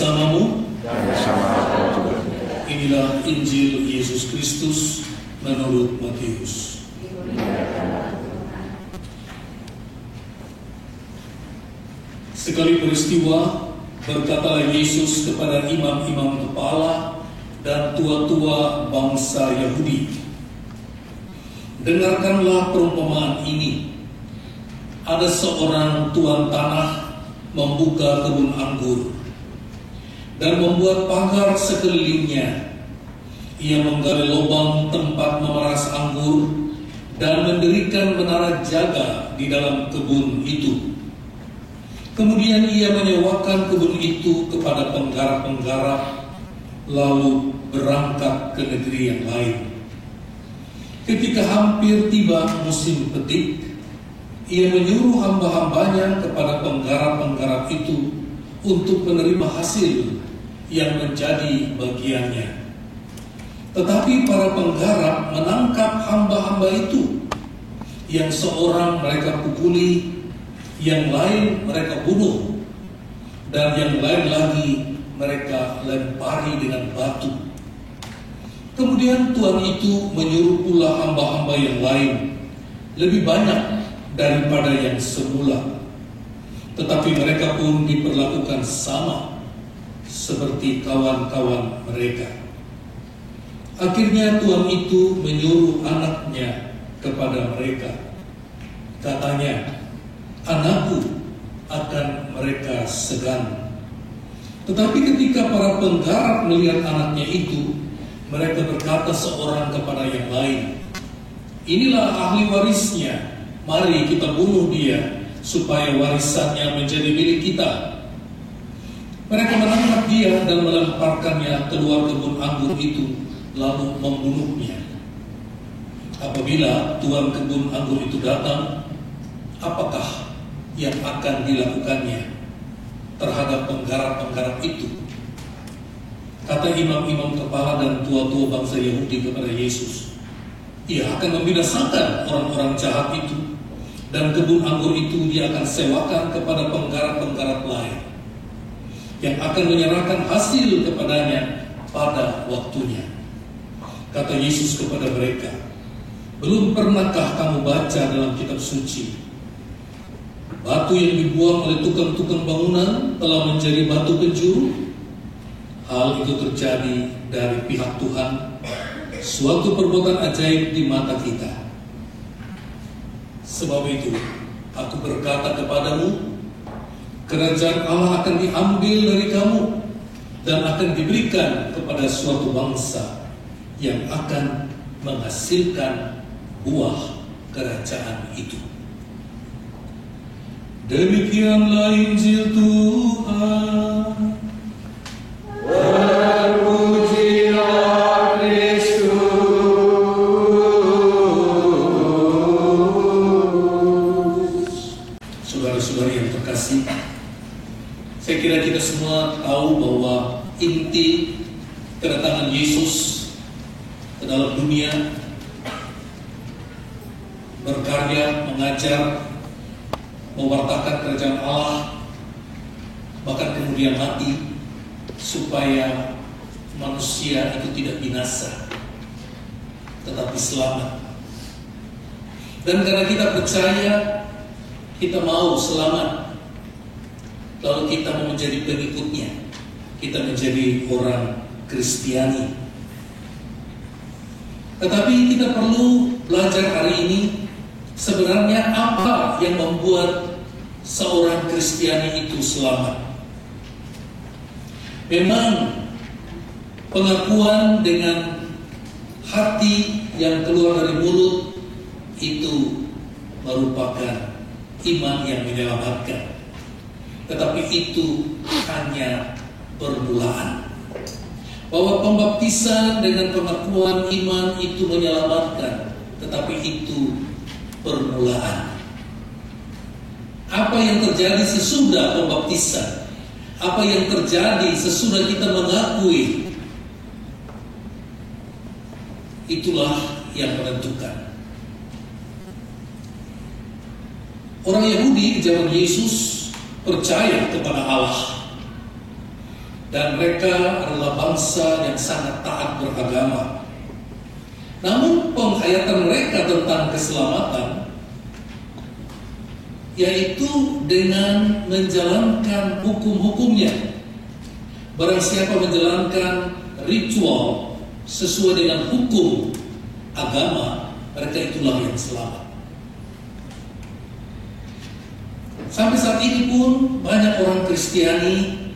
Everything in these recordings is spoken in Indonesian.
bersamamu. Dan bersama aku juga. Inilah Injil Yesus Kristus menurut Matius. Sekali peristiwa, berkatalah Yesus kepada imam-imam kepala dan tua-tua bangsa Yahudi, "Dengarkanlah perumpamaan ini. Ada seorang tuan tanah membuka kebun anggur dan membuat pagar sekelilingnya. Ia menggali lubang tempat memeras anggur dan mendirikan menara jaga di dalam kebun itu. Kemudian ia menyewakan kebun itu kepada penggarap-penggarap, lalu berangkat ke negeri yang lain. Ketika hampir tiba musim petik, ia menyuruh hamba-hambanya kepada penggarap-penggarap itu untuk menerima hasil yang menjadi bagiannya. Tetapi para penggarap menangkap hamba-hamba itu, yang seorang mereka pukuli, yang lain mereka bunuh, dan yang lain lagi mereka lempari dengan batu. Kemudian tuan itu menyuruh pula hamba-hamba yang lain, lebih banyak daripada yang semula. Tetapi mereka pun diperlakukan sama seperti kawan-kawan mereka. Akhirnya tuan itu menyuruh anaknya kepada mereka. Katanya, 'Anakku akan mereka segan.' Tetapi ketika para penggarap melihat anaknya itu, mereka berkata seorang kepada yang lain, 'Inilah ahli warisnya, mari kita bunuh dia, supaya warisannya menjadi milik kita.' Mereka menangkap dia dan melemparkannya keluar kebun anggur itu, lalu membunuhnya. Apabila tuan kebun anggur itu datang, apakah yang akan dilakukannya terhadap penggarap-penggarap itu?" Kata imam-imam kepala dan tua-tua bangsa Yahudi kepada Yesus, "Ia akan membinasakan orang-orang jahat itu, dan kebun anggur itu dia akan sewakan kepada penggarap-penggarap lain, yang akan menyerahkan hasil kepadanya pada waktunya." Kata Yesus kepada mereka, "Belum pernahkah kamu baca dalam kitab suci, batu yang dibuang oleh tukang-tukang bangunan telah menjadi batu penjuru? Hal itu terjadi dari pihak Tuhan, suatu perbuatan ajaib di mata kita. Sebab itu, aku berkata kepadamu, kerajaan Allah akan diambil dari kamu dan akan diberikan kepada suatu bangsa yang akan menghasilkan buah kerajaan itu." Demikianlah Injil Tuhan. Terpujilah Kristus. Saudara-saudari yang terkasih, saya kira kita semua tahu bahwa inti kedatangan Yesus ke dalam dunia, berkarya, mengajar, mewartakan kerajaan Allah, bahkan kemudian mati, supaya manusia itu tidak binasa, tetapi selamat. Dan karena kita percaya, kita mau selamat, lalu kita mau menjadi pengikutnya, kita menjadi orang Kristiani. Tetapi kita perlu belajar hari ini, sebenarnya apa yang membuat seorang Kristiani itu selamat. Memang pengakuan dengan hati yang keluar dari mulut itu merupakan iman yang menyelamatkan. Tetapi itu hanya permulaan. Bahwa pembaptisan dengan pengakuan iman itu menyelamatkan, tetapi itu permulaan. Apa yang terjadi sesudah pembaptisan, apa yang terjadi sesudah kita mengakui, itulah yang menentukan. Orang Yahudi di zaman Yesus percaya kepada Allah. dan mereka adalah bangsa yang sangat taat beragama. Namun penghayatan mereka tentang keselamatan yaitu dengan menjalankan hukum-hukumnya. Barang siapa menjalankan ritual sesuai dengan hukum agama, mereka itulah yang selamat. Sampai saat ini pun banyak orang Kristiani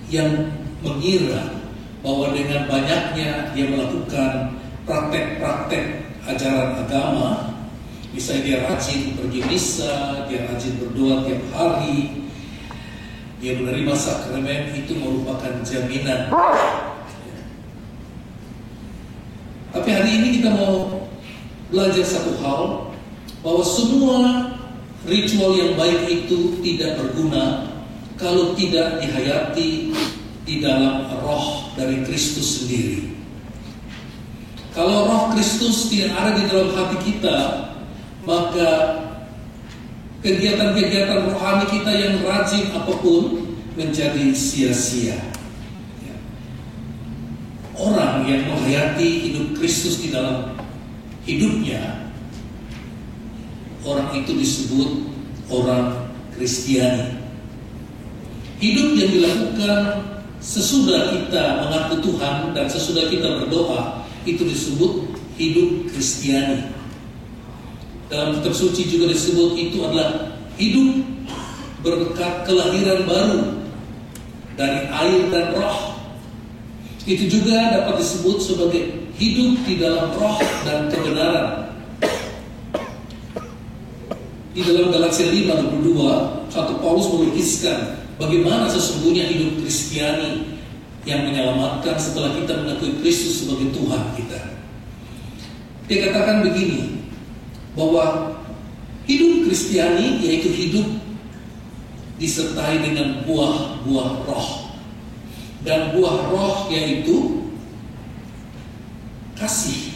yang mengira bahwa dengan banyaknya dia melakukan praktek-praktek ajaran agama, misalnya dia rajin pergi misa, dia rajin berdoa tiap hari, dia menerima sakramen, itu merupakan jaminan. Tapi hari ini kita mau belajar satu hal, bahwa semua ritual yang baik itu tidak berguna kalau tidak dihayati di dalam roh dari Kristus sendiri. Kalau roh Kristus tidak ada di dalam hati kita, maka kegiatan-kegiatan rohani kita yang rajin apapun menjadi sia-sia. Orang yang menghayati hidup Kristus di dalam hidupnya, orang itu disebut orang Kristiani. Hidup yang dilakukan sesudah kita mengaku Tuhan dan sesudah kita berdoa, itu disebut hidup Kristiani. Dalam kitab suci juga disebut itu adalah hidup berkat kelahiran baru dari air dan roh. Itu juga dapat disebut sebagai hidup di dalam roh dan kebenaran. Di dalam Galatia 5:22, Satu Paulus melukiskan bagaimana sesungguhnya hidup Kristiani yang menyelamatkan setelah kita mengakui Kristus sebagai Tuhan kita. Dia katakan begini, bahwa hidup Kristiani yaitu hidup disertai dengan buah-buah roh. Dan buah roh yaitu kasih,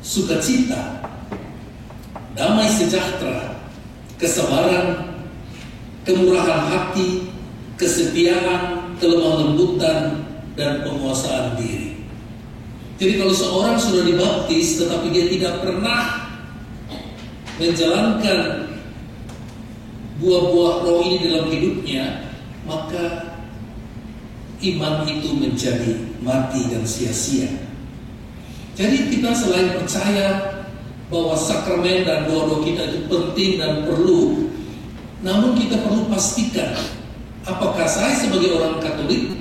sukacita, damai sejahtera, kesabaran, kemurahan hati, kesetiaan, kelemah lembutan, dan penguasaan diri. Jadi kalau seorang sudah dibaptis tetapi dia tidak pernah menjalankan buah-buah roh ini dalam hidupnya, maka iman itu menjadi mati dan sia-sia. Jadi kita selain percaya bahwa sakramen dan doa-doa kita itu penting dan perlu, namun kita perlu pastikan, apakah saya sebagai orang Katolik,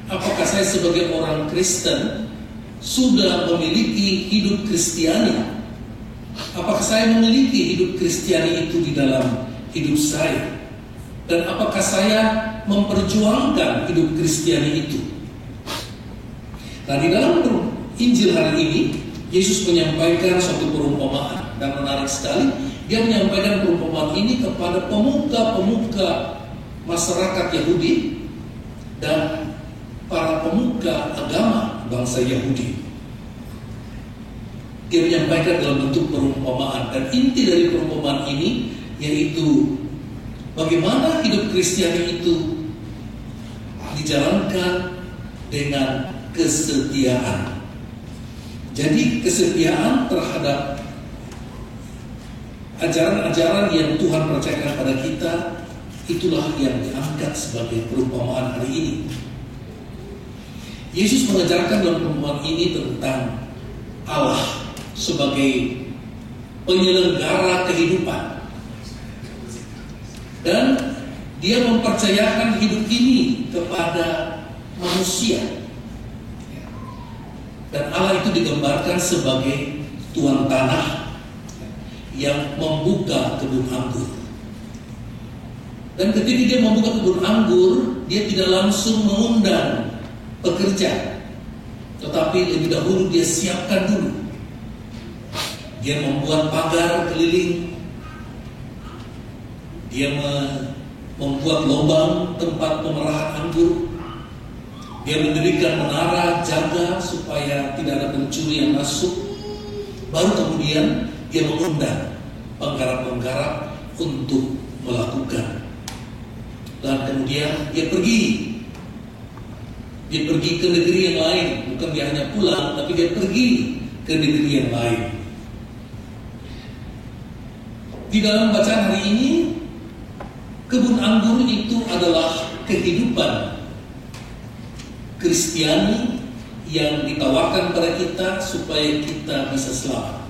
apakah saya sebagai orang Kristen sudah memiliki hidup Kristiani? Apakah saya memiliki hidup Kristiani itu di dalam hidup saya? Dan apakah saya memperjuangkan hidup Kristiani itu? Nah, di dalam Injil hari ini, Yesus menyampaikan suatu perumpamaan, dan menarik sekali, dia menyampaikan perumpamaan ini kepada pemuka-pemuka masyarakat Yahudi dan para pemuka agama bangsa Yahudi. Dia menyampaikan dalam bentuk perumpamaan, dan inti dari perumpamaan ini yaitu bagaimana hidup Kristiani itu dijalankan dengan kesetiaan. Jadi kesetiaan terhadap ajaran-ajaran yang Tuhan percayakan pada kita, itulah yang diangkat sebagai perumpamaan hari ini. Yesus mengajarkan dalam perumpamaan ini tentang Allah sebagai penyelenggara kehidupan, dan dia mempercayakan hidup ini kepada manusia. Dan Allah itu digambarkan sebagai tuan tanah yang membuka kebun anggur. Dan ketika dia membuka kebun anggur, dia tidak langsung mengundang pekerja, tetapi lebih dahulu dia siapkan dulu. Dia membuat pagar keliling, dia membuat lubang tempat pemerahan anggur, dia mendirikan menara jaga supaya tidak ada pencuri yang masuk. Baru kemudian dia mengundang penggarap-penggarap untuk melakukan. Dan kemudian dia pergi Dia pergi ke negeri yang lain, bukan dia hanya pulang, tapi dia pergi ke negeri yang lain. Di dalam bacaan hari ini, kebun anggur itu adalah kehidupan Kristiani yang ditawarkan pada kita supaya kita bisa selamat.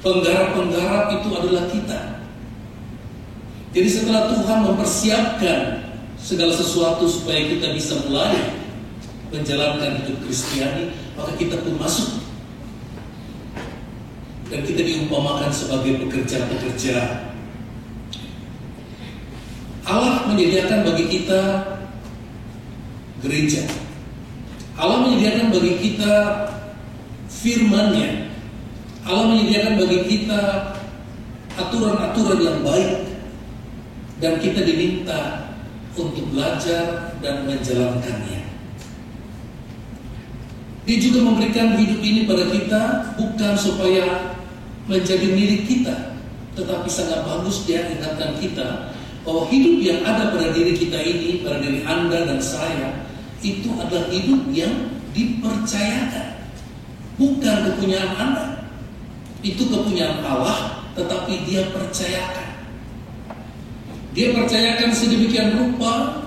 Penggarap-penggarap itu adalah kita. Jadi setelah Tuhan mempersiapkan segala sesuatu supaya kita bisa mulai menjalankan hidup Kristiani, maka kita pun masuk. Dan kita diumpamakan sebagai pekerja-pekerja. Allah menyediakan bagi kita gereja. Allah menyediakan bagi kita firman-Nya. Allah menyediakan bagi kita aturan-aturan yang baik. Dan kita diminta untuk belajar dan menjalankannya. Dia juga memberikan hidup ini pada kita bukan supaya menjadi milik kita, tetapi sangat bagus dia ingatkan kita bahwa hidup yang ada pada diri kita ini, pada diri Anda dan saya, itu adalah hidup yang dipercayakan, bukan kepunyaan Anda. Itu kepunyaan Allah, tetapi dia percayakan. Dia percayakan sedemikian rupa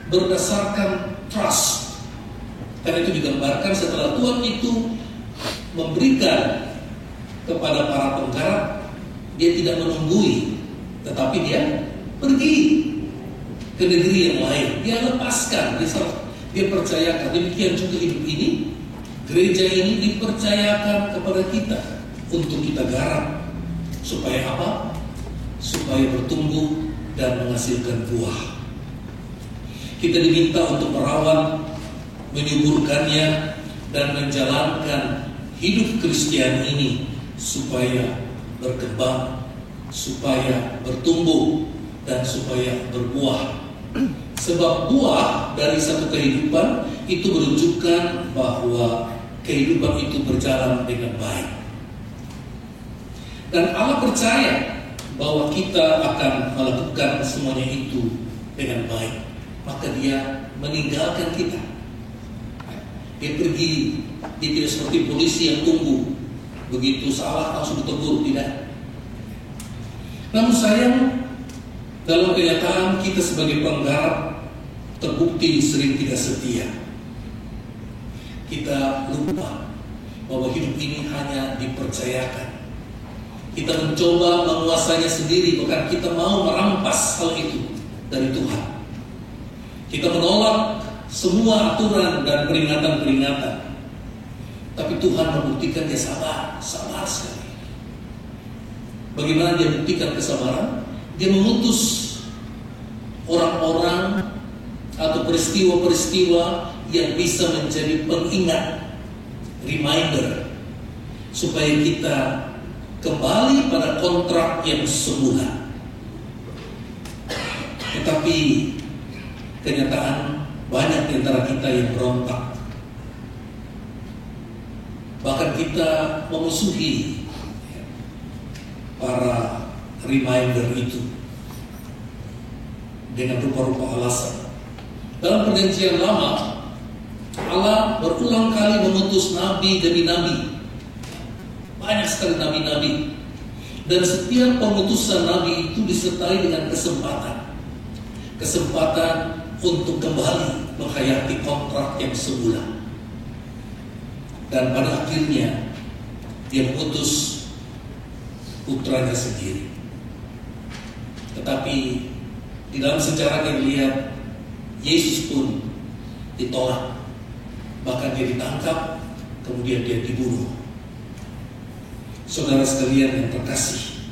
berdasarkan trust. Karena itu digambarkan setelah Tuhan itu memberikan kepada para penggarap, dia tidak menunggui, tetapi dia pergi ke negeri yang lain. Dia lepaskan, dia percayakan. Demikian juga hidup ini, gereja ini dipercayakan kepada kita untuk kita garap. Supaya apa? Supaya bertumbuh dan menghasilkan buah. Kita diminta untuk merawat, menyuburkannya, dan menjalankan hidup Kristian ini supaya berkembang, supaya bertumbuh, dan supaya berbuah. Sebab buah dari satu kehidupan itu menunjukkan bahwa kehidupan itu berjalan dengan baik. Dan Allah percaya bahwa kita akan melakukan semuanya itu dengan baik. Maka dia meninggalkan kita. Dia pergi, dia tidak seperti polisi yang tunggu. Begitu salah langsung ditegur, tidak. Namun sayang, dalam kenyataan kita sebagai penggarap terbukti sering tidak setia. Kita lupa bahwa hidup ini hanya dipercayakan. Kita mencoba menguasainya sendiri, bahkan kita mau merampas hal itu dari Tuhan. Kita menolak semua aturan dan peringatan-peringatan. Tapi Tuhan membuktikan dia sabar sekali. Bagaimana dia buktikan kesabaran? Dia mengutus orang-orang atau peristiwa-peristiwa yang bisa menjadi pengingat, reminder, supaya kita kembali pada kontrak yang semula. Tetapi kenyataan banyak di antara kita yang berontak. Bahkan kita memusuhi para reminder itu dengan rupa-rupa alasan. Dalam perjanjian lama, Allah berulang kali mengutus nabi demi nabi. Banyak sekali nabi-nabi. Dan setiap pengutusan nabi itu disertai dengan kesempatan. Kesempatan untuk kembali menghayati kontrak yang semula. Dan pada akhirnya dia mengutus putranya sendiri. Tetapi di dalam sejarah kita lihat Yesus pun ditolak. Bahkan dia ditangkap, kemudian dia dibunuh. Saudara sekalian yang terkasih,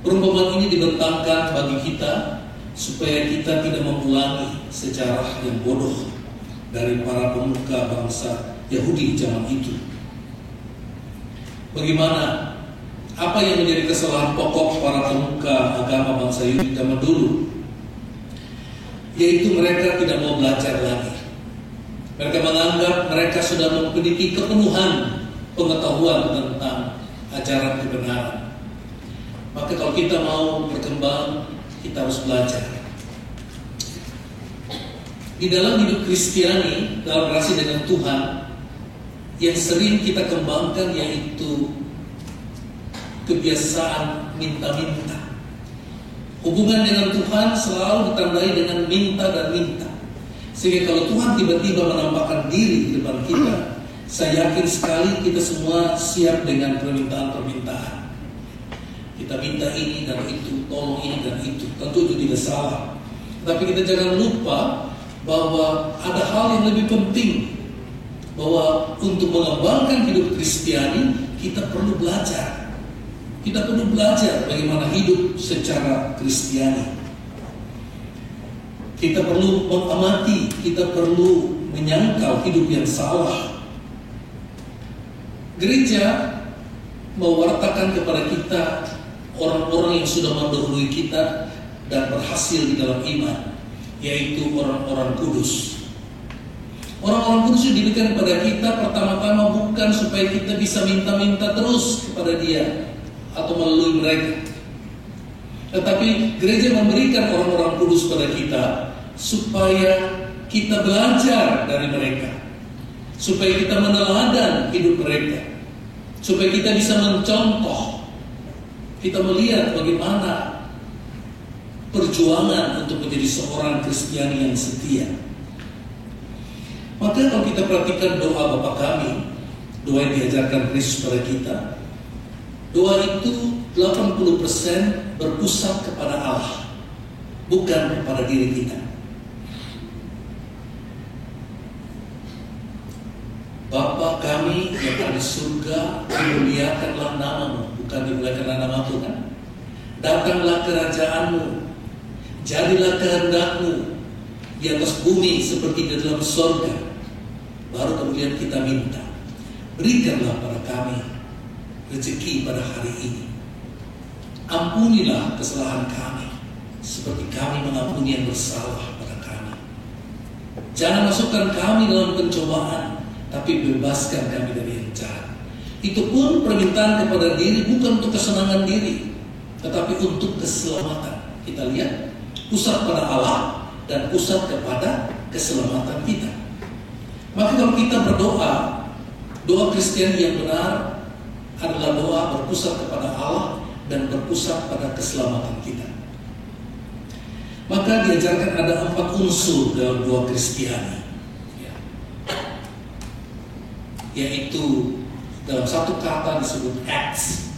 perumpamaan ini dibentangkan bagi kita supaya kita tidak mengulangi sejarah yang bodoh dari para pemuka bangsa Yahudi zaman itu. Bagaimana? Apa yang menjadi kesalahan pokok para pemuka agama bangsa Yahudi zaman dulu? Yaitu mereka tidak mau belajar lagi. Mereka menganggap mereka sudah memiliki kepenuhan pengetahuan tentang ajaran kebenaran. Maka kalau kita mau berkembang, kita harus belajar. Di dalam hidup Kristiani, dalam relasi dengan Tuhan, yang sering kita kembangkan yaitu kebiasaan minta-minta. Hubungan dengan Tuhan selalu ditandai dengan minta dan minta. Sehingga kalau Tuhan tiba-tiba menampakkan diri di depan kita, saya yakin sekali kita semua siap dengan permintaan-permintaan. Kita minta ini dan itu, tolong ini dan itu. Tentu itu tidak salah. Tapi kita jangan lupa bahwa ada hal yang lebih penting. Bahwa untuk mengembangkan hidup Kristiani, kita perlu belajar. Kita perlu belajar bagaimana hidup secara Kristiani. Kita perlu mengamati, kita perlu menyangkal hidup yang salah. Gereja mewartakan kepada kita orang-orang yang sudah mendahului kita dan berhasil di dalam iman, yaitu orang-orang kudus. Orang-orang kudus yang diberikan kepada kita pertama-tama bukan supaya kita bisa minta-minta terus kepada Dia atau melalui mereka, tetapi gereja memberikan orang-orang kudus pada kita supaya kita belajar dari mereka, supaya kita meneladan hidup mereka, supaya kita bisa mencontoh, kita melihat bagaimana perjuangan untuk menjadi seorang Kristiani yang setia. Maka kalau kita perhatikan doa Bapa Kami, doa yang diajarkan Kristus pada kita, doa itu 80% berpusat kepada Allah, bukan kepada diri kita. Bapa Kami yang ada di surga, dimuliakanlah namamu, bukan dimuliakanlah nama Tuhan. Datanglah kerajaanmu, jadilah kehendakmu di atas bumi seperti di dalam surga. Baru kemudian kita minta, berikanlah pada kami rezeki pada hari ini. Ampunilah kesalahan kami seperti kami mengampuni yang bersalah pada kami. Jangan masukkan kami dalam pencobaan, tapi bebaskan kami dari yang jahat. Itu pun permintaan kepada diri bukan untuk kesenangan diri, tetapi untuk keselamatan. Kita lihat pusat pada Allah dan pusat kepada keselamatan kita. Maka kalau kita berdoa, doa Kristiani yang benar adalah doa berpusat kepada Allah dan berpusat pada keselamatan kita. Maka diajarkan ada 4 unsur dalam doa Kristiani, yaitu dalam satu kata disebut acts,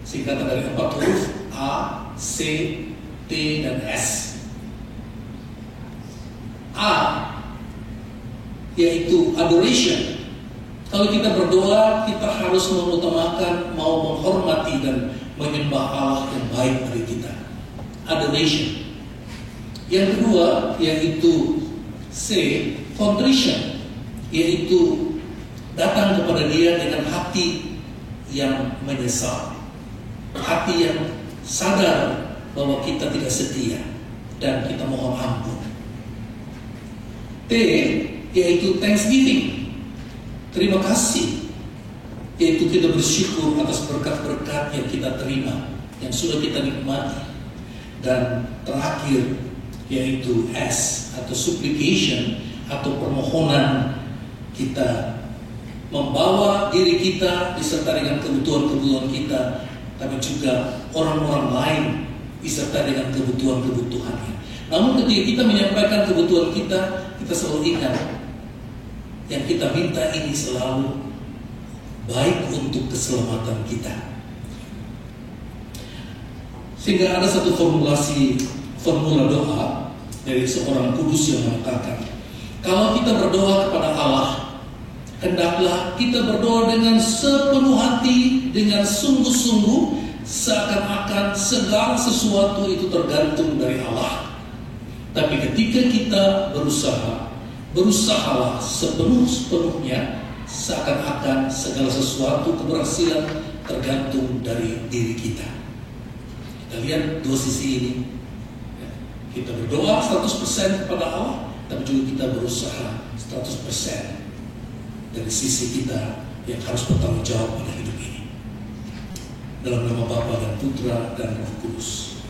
singkatan dari 4 huruf A, C, T, dan S. A yaitu adoration. Kalau kita berdoa, kita harus mengutamakan, mau menghormati dan menyembah Allah yang baik dari kita. Adoration. Yang kedua yaitu C, contrition, yaitu datang kepada Dia dengan hati yang menyesal, hati yang sadar bahwa kita tidak setia dan kita mohon ampun. T yaitu thanksgiving, terima kasih, yaitu kita bersyukur atas berkat-berkat yang kita terima, yang sudah kita nikmati. Dan terakhir yaitu S atau supplication, atau permohonan, kita membawa diri kita disertai dengan kebutuhan-kebutuhan kita, tapi juga orang-orang lain disertai dengan kebutuhan-kebutuhannya. Namun ketika kita menyampaikan kebutuhan kita selalu ingat, yang kita minta ini selalu baik untuk keselamatan kita. Sehingga ada satu formula doa dari seorang kudus yang mengatakan, kalau kita berdoa kepada Allah, hendaklah kita berdoa dengan sepenuh hati, dengan sungguh-sungguh, seakan-akan segala sesuatu itu tergantung dari Allah. Tapi ketika kita berusahalah sepenuh-sepenuhnya, seakan-akan segala sesuatu keberhasilan tergantung dari diri kita. Kita lihat dua sisi ini. Kita berdoa 100% kepada Allah, tapi juga kita berusaha 100% dari sisi kita yang harus bertanggung jawab pada hidup ini. Dalam nama Bapa dan Putra dan Roh Kudus.